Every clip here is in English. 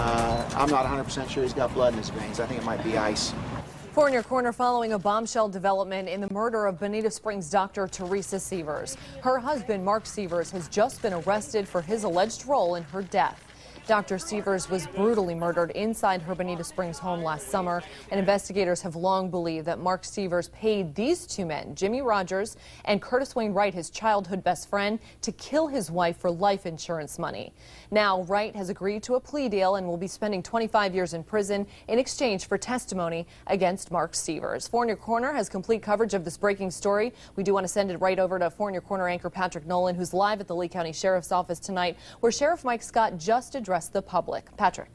I'm not 100% sure he's got blood in his veins. I think it might be ice. Four in your corner following a bombshell development in the murder of Bonita Springs doctor Teresa Sievers. Her husband, Mark Sievers, has just been arrested for his alleged role in her death. Dr. Sievers was brutally murdered inside her Bonita Springs home last summer, and investigators have long believed that Mark Sievers paid these two men, Jimmy Rogers and Curtis Wayne Wright, his childhood best friend, to kill his wife for life insurance money. Now, Wright has agreed to a plea deal and will be spending 25 years in prison in exchange for testimony against Mark Sievers. Four in Your Corner has complete coverage of this breaking story. We do want to send it right over to Four in Your Corner anchor Patrick Nolan, who's live at the Lee County Sheriff's Office tonight, where Sheriff Mike Scott just addressed the public. Patrick.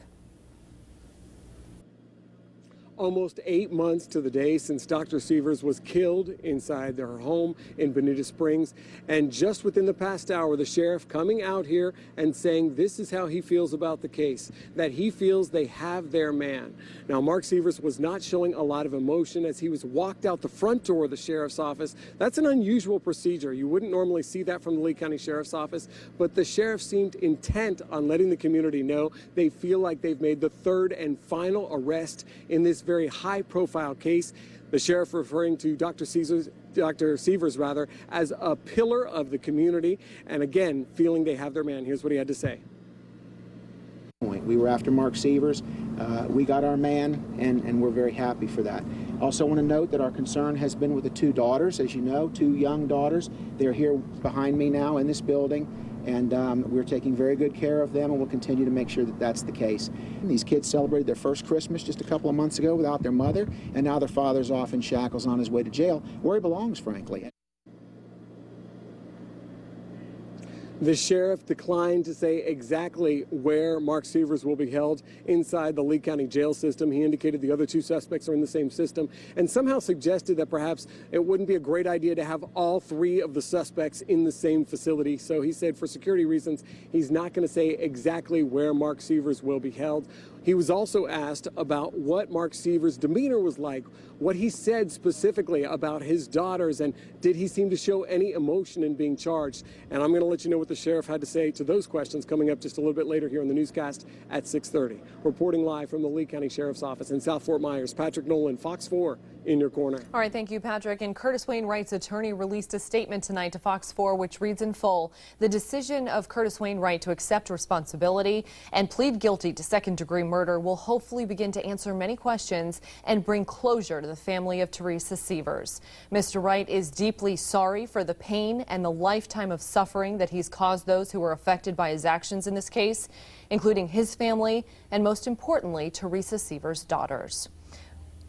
Almost 8 months to the day since Dr. Sievers was killed inside her home in Bonita Springs. And just within the past hour, the sheriff coming out here and saying this is how he feels about the case, that he feels they have their man. Now, Mark Sievers was not showing a lot of emotion as he was walked out the front door of the sheriff's office. That's an unusual procedure. You wouldn't normally see that from the Lee County Sheriff's Office, but the sheriff seemed intent on letting the community know they feel like they've made the third and final arrest in this very high-profile case. The sheriff referring to Dr. Sievers as a pillar of the community, and again, feeling they have their man. Here's what he had to say. We were after Mark Sievers. We got our man, and we're very happy for that. Also want to note that our concern has been with the two daughters, as you know, two young daughters. They're here behind me now in this building, and we're taking very good care of them, and we'll continue to make sure that that's the case. And these kids celebrated their first Christmas just a couple of months ago without their mother, and now their father's off in shackles on his way to jail, where he belongs, frankly. The sheriff declined to say exactly where Mark Sievers will be held inside the Lee County jail system. He indicated the other two suspects are in the same system and somehow suggested that perhaps it wouldn't be a great idea to have all three of the suspects in the same facility. So he said for security reasons, he's not going to say exactly where Mark Sievers will be held. He was also asked about what Mark Sievers' demeanor was like, what he said specifically about his daughters, and did he seem to show any emotion in being charged. And I'm going to let you know what the sheriff had to say to those questions coming up just a little bit later here on the newscast at 6:30. Reporting live from the Lee County Sheriff's Office in South Fort Myers, Patrick Nolan, Fox 4 in your corner. All right, thank you, Patrick. And Curtis Wayne Wright's attorney released a statement tonight to Fox 4, which reads in full: the decision of Curtis Wayne Wright to accept responsibility and plead guilty to second-degree murder will hopefully begin to answer many questions and bring closure to the family of Teresa Sievers. Mr. Wright is deeply sorry for the pain and the lifetime of suffering that he's caused those who were affected by his actions in this case, including his family and, most importantly, Teresa Sievers' daughters.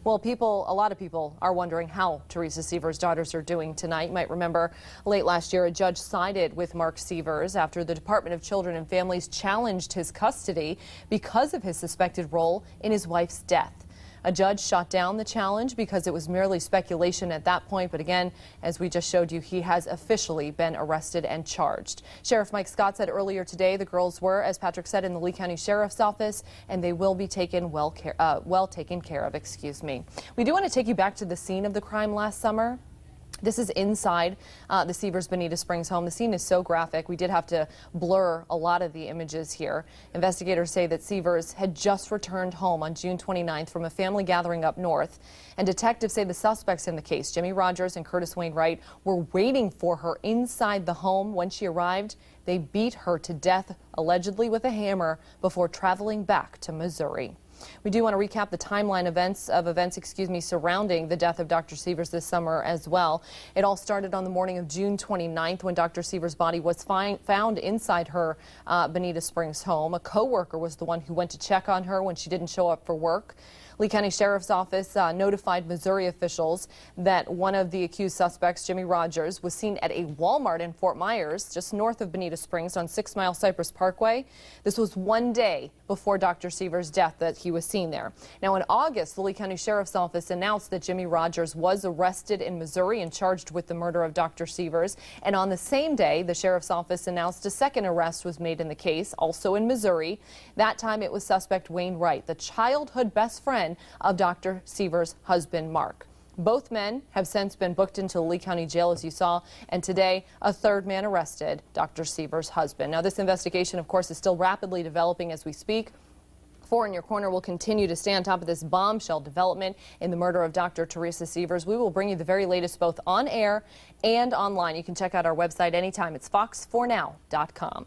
Well, a lot of people are wondering how Teresa Sievers' daughters are doing tonight. You might remember late last year, a judge sided with Mark Sievers after the Department of Children and Families challenged his custody because of his suspected role in his wife's death. A judge shot down the challenge because it was merely speculation at that point. But again, as we just showed you, he has officially been arrested and charged. Sheriff Mike Scott said earlier today the girls were, as Patrick said, in the Lee County Sheriff's Office, and they will be taken well taken care of. We do want to take you back to the scene of the crime last summer. This is inside the Sievers Bonita Springs home. The scene is so graphic, we did have to blur a lot of the images here. Investigators say that Sievers had just returned home on June 29th from a family gathering up north. And detectives say the suspects in the case, Jimmy Rogers and Curtis Wayne Wright, were waiting for her inside the home. When she arrived, they beat her to death, allegedly with a hammer, before traveling back to Missouri. We do want to recap the timeline events surrounding the death of Dr. Sievers this summer as well. It all started on the morning of June 29th when Dr. Sievers' body was found inside her Bonita Springs home. A co-worker was the one who went to check on her when she didn't show up for work. Lee County Sheriff's Office notified Missouri officials that one of the accused suspects, Jimmy Rogers, was seen at a Walmart in Fort Myers, just north of Bonita Springs on 6 Mile Cypress Parkway. This was one day before Dr. Sievers' death that he was seen there. Now, in August, the Lee County Sheriff's Office announced that Jimmy Rogers was arrested in Missouri and charged with the murder of Dr. Sievers. And on the same day, the Sheriff's Office announced a second arrest was made in the case, also in Missouri. That time, it was suspect Wayne Wright, the childhood best friend of Dr. Sievers' husband, Mark. Both men have since been booked into the Lee County Jail, as you saw, and today a third man arrested, Dr. Sievers' husband. Now, this investigation, of course, is still rapidly developing as we speak. 4 in your corner will continue to stay on top of this bombshell development in the murder of Dr. Teresa Sievers. We will bring you the very latest both on air and online. You can check out our website anytime. It's fox4now.com.